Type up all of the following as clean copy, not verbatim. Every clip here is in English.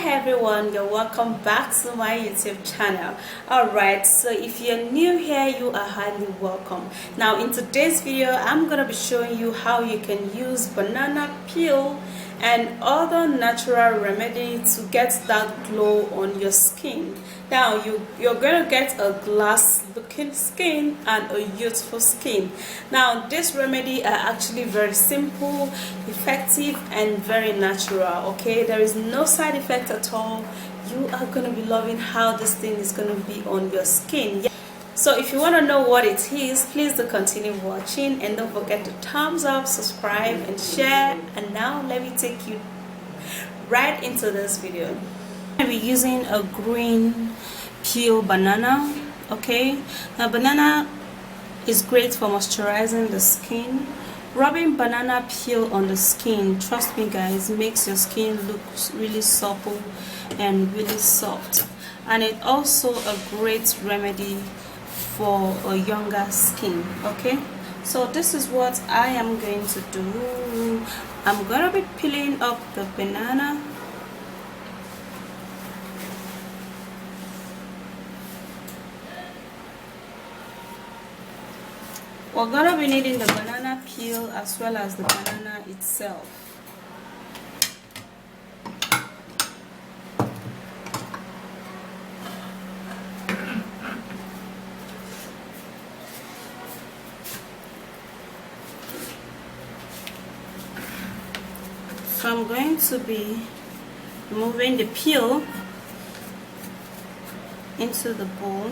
everyone, you're welcome back to my YouTube channel. Alright, so if you're new here, you are highly welcome. Now in today's video, I'm gonna be showing you how you can use banana peel and other natural remedy to get that glow on your skin. Now you're gonna get a glass looking skin and a youthful skin. Now this remedy are actually very simple, effective and very natural. Okay, there is no side effect at all. You are gonna be loving how this thing is gonna be on your skin. So if you want to know what it is, please do continue watching and don't forget to thumbs up, subscribe and share. And now let me take you right into this video. I'll be using a green peel banana. Okay, now banana is great for moisturizing the skin. Rubbing banana peel on the skin, trust me guys, makes your skin look really supple and really soft. And it's also a great remedy for a younger skin. Okay, so this is what I am going to do. I'm gonna be peeling up the banana. We're gonna be needing the banana peel as well as the banana itself. So I'm going to be removing the peel into the bowl.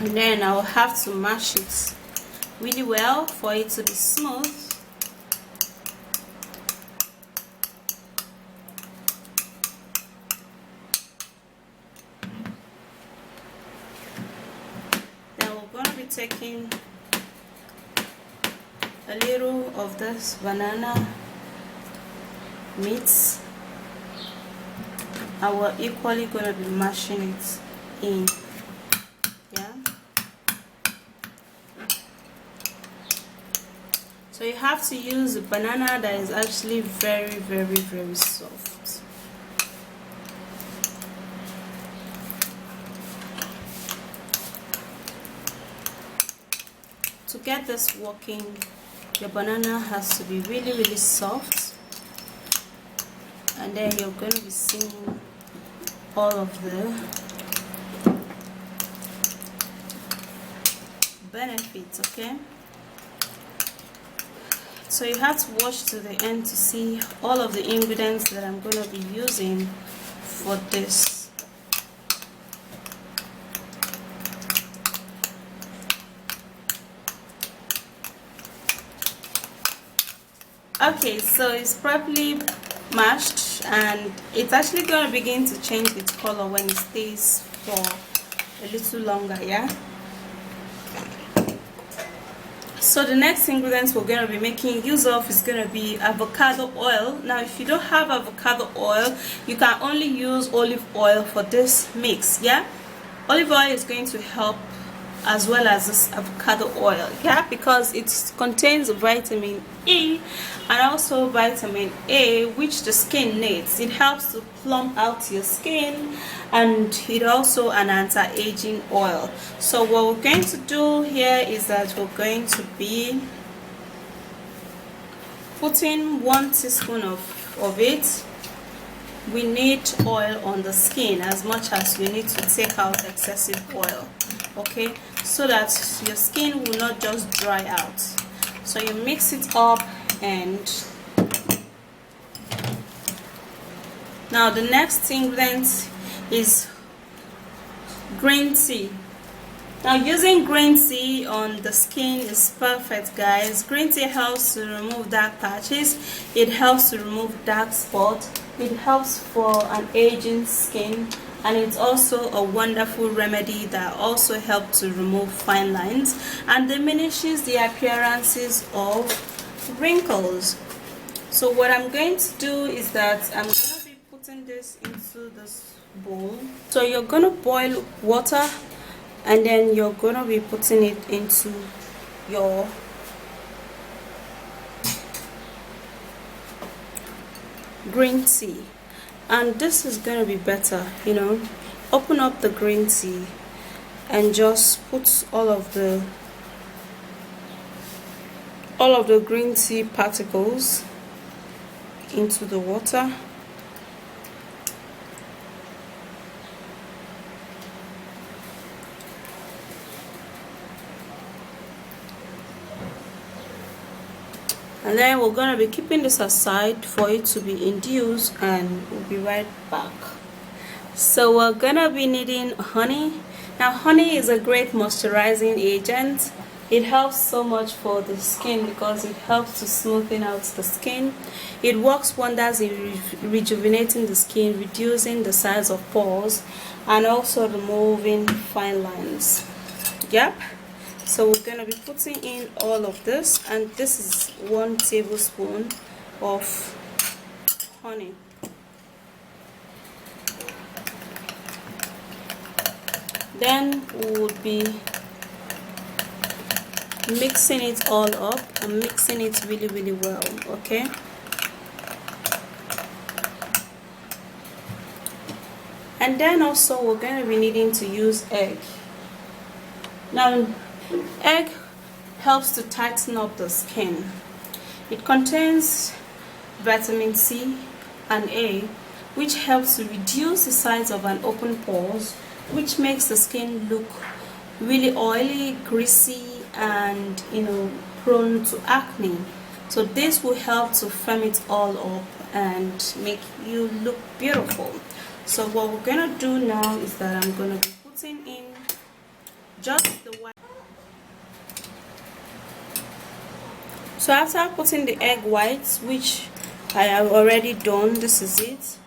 And then I will have to mash it really well for it to be smooth. Then we're going to be taking a little of this banana meat and we're equally going to be mashing it in. So you have to use a banana that is actually very soft. To get this working, your banana has to be really soft, and then you're going to be seeing all of the benefits. Okay, so you have to watch to the end to see all of the ingredients that I'm going to be using for this. Okay, so it's properly mashed and it's actually going to begin to change its color when it stays for a little longer. Yeah. So the next ingredients we're going to be making use of is going to be avocado oil. Now if you don't have avocado oil, you can only use olive oil for this mix. Yeah, olive oil is going to help as well as this avocado oil, yeah, because it contains vitamin E and also vitamin A, which the skin needs. It helps to plump out your skin, and it also an anti-aging oil. So what we're going to do here is that we're going to be putting 1 teaspoon of it. We need oil on the skin as much as we need to take out excessive oil, okay, so that your skin will not just dry out. So you mix it up. And now the next ingredient is green tea. Now using green tea on the skin is perfect, guys. Green tea helps to remove dark patches, it helps to remove dark spots, it helps for an aging skin, and it's also a wonderful remedy that also helps to remove fine lines and diminishes the appearances of wrinkles. So what I'm going to do is that I'm going to be putting this into this bowl. So you're going to boil water, and then you're going to be putting it into your green tea, and this is going to be better, you know. Open up the green tea and just put all of the green tea particles into the water. And then we're going to be keeping this aside for it to be induced, and we'll be right back. So we're going to be needing honey. Now honey is a great moisturizing agent. It helps so much for the skin because it helps to smoothen out the skin. It works wonders in rejuvenating the skin, reducing the size of pores, and also removing fine lines. Yep. So we're going to be putting in all of this, and this is 1 tablespoon of honey. Then we would be mixing it all up and mixing it really well, okay? And then also we're going to be needing to use egg. Now egg helps to tighten up the skin. It contains vitamin C and A, which helps to reduce the size of an open pores, which makes the skin look really oily, greasy, and, you know, prone to acne. So this will help to firm it all up and make you look beautiful. So what we're gonna do now is that I'm gonna be putting in just the white. So after putting the egg whites, which I have already done, this is it,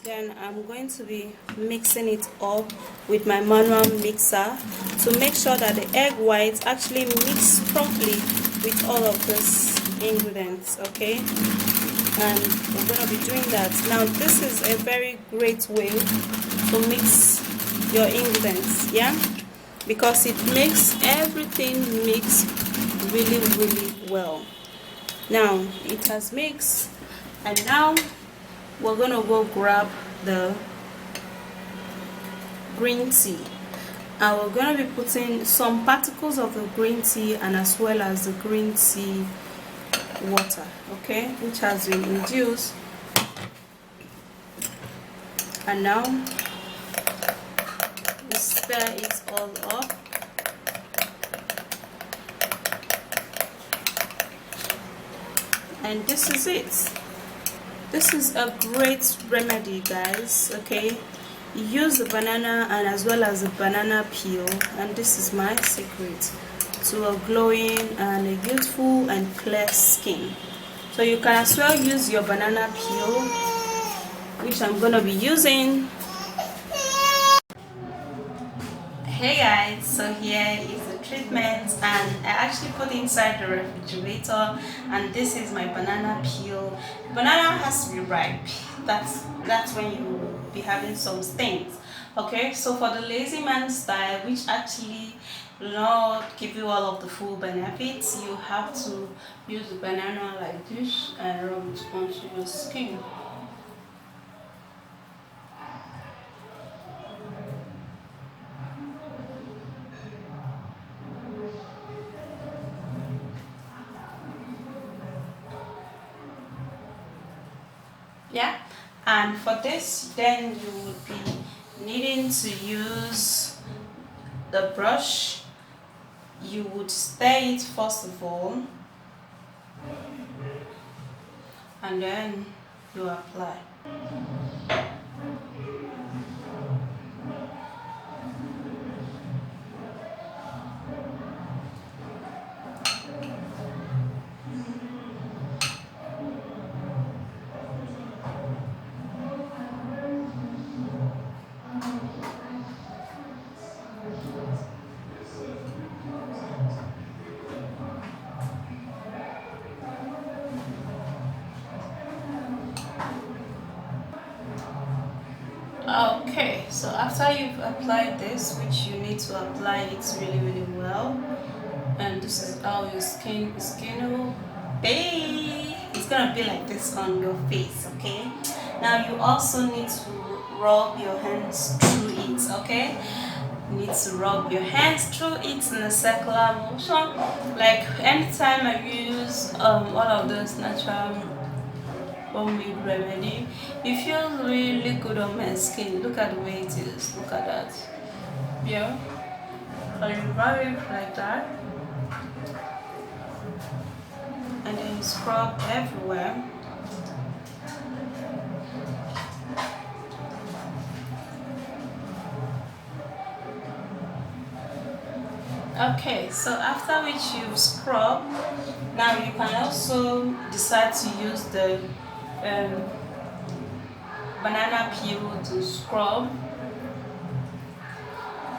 then I'm going to be mixing it up with my manual mixer to make sure that the egg whites actually mix properly with all of these ingredients, okay? And we're going to be doing that. Now this is a very great way to mix your ingredients, yeah, because it makes everything mix really well. Now it has mixed, and now we're gonna go grab the green tea, and we're gonna be putting some particles of the green tea and as well as the green tea water, okay, which has been induced. And now we stir it all up. And this is it. This is a great remedy, guys, okay? Use the banana and as well as the banana peel, and this is my secret to a glowing and a youthful and clear skin. So you can as well use your banana peel, which I'm gonna be using. Hey guys, so here is the treatment, and I actually put inside the refrigerator, and this is my banana peel. Banana has to be ripe. That's when you will be having some stains. Okay, so for the lazy man style, which actually will not give you all of the full benefits, you have to use the banana like this and rub it onto your skin. Yeah, and for this then you would be needing to use the brush. You would stir it first of all, and then you apply. Okay, so after you've applied this, which you need to apply it really well, and this is how your skin will be. It's gonna be like this on your face, okay? Now you also need to rub your hands through it, okay? You need to rub your hands through it in a circular motion. Like anytime I use all of those natural homemade remedy, it feels really good on my skin. Look at the way it is. Look at that. Yeah. So you rub it like that, and then you scrub everywhere. Okay, so after which you've scrubbed, now you can also decide to use the banana peel to scrub.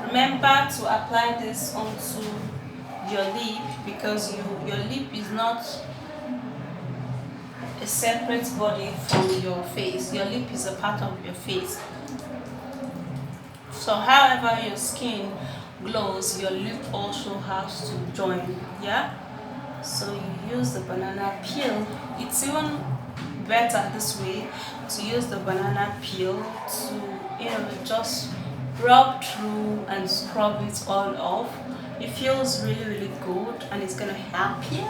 Remember to apply this onto your lip, because your lip is not a separate body from your face. Your lip is a part of your face. So however your skin glows, your lip also has to join. Yeah, so you use the banana peel. It's even better this way to use the banana peel to just rub through and scrub it all off. It feels really good, and it's gonna help you.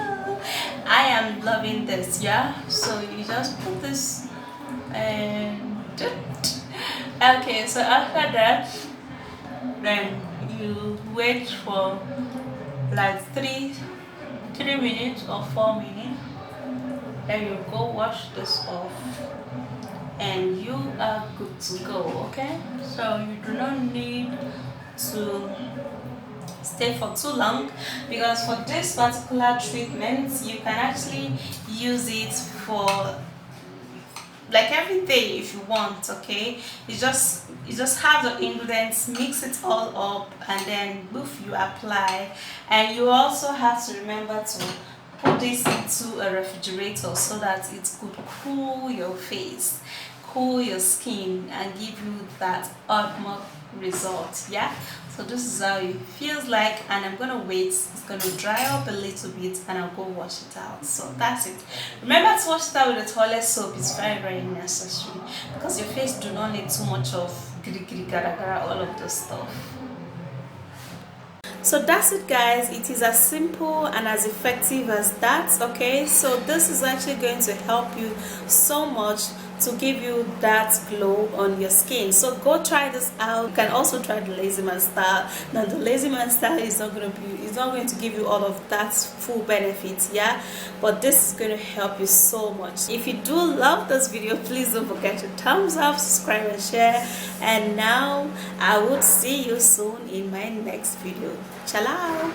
I am loving this. Yeah, so you just put this and okay, so after that, then you wait for like 3 minutes or 4 minutes, then you go wash this off, and you are good to go. Okay, so you do not need to stay for too long, because for this particular treatment you can actually use it for like every day if you want. Okay, you just have the ingredients, mix it all up, and then boof, you apply. And you also have to remember to put this into a refrigerator so that it could cool your face, cool your skin, and give you that ultimate result. Yeah, so this is how it feels like, and I'm gonna wait. It's gonna dry up a little bit, and I'll go wash it out. So that's it. Remember to wash it out with the toilet soap. It's very necessary, because your face do not need too much of giri giri gara gara, all of this stuff. So that's it, guys. It is as simple and as effective as that. Okay, so this is actually going to help you so much to give you that glow on your skin. So go try this out. You can also try the lazy man style. Now the lazy man style is not going to give you all of that full benefits, yeah, but this is going to help you so much. If you do love this video, please don't forget to thumbs up, subscribe, and share. And now I would see you soon in my next video. Ciao.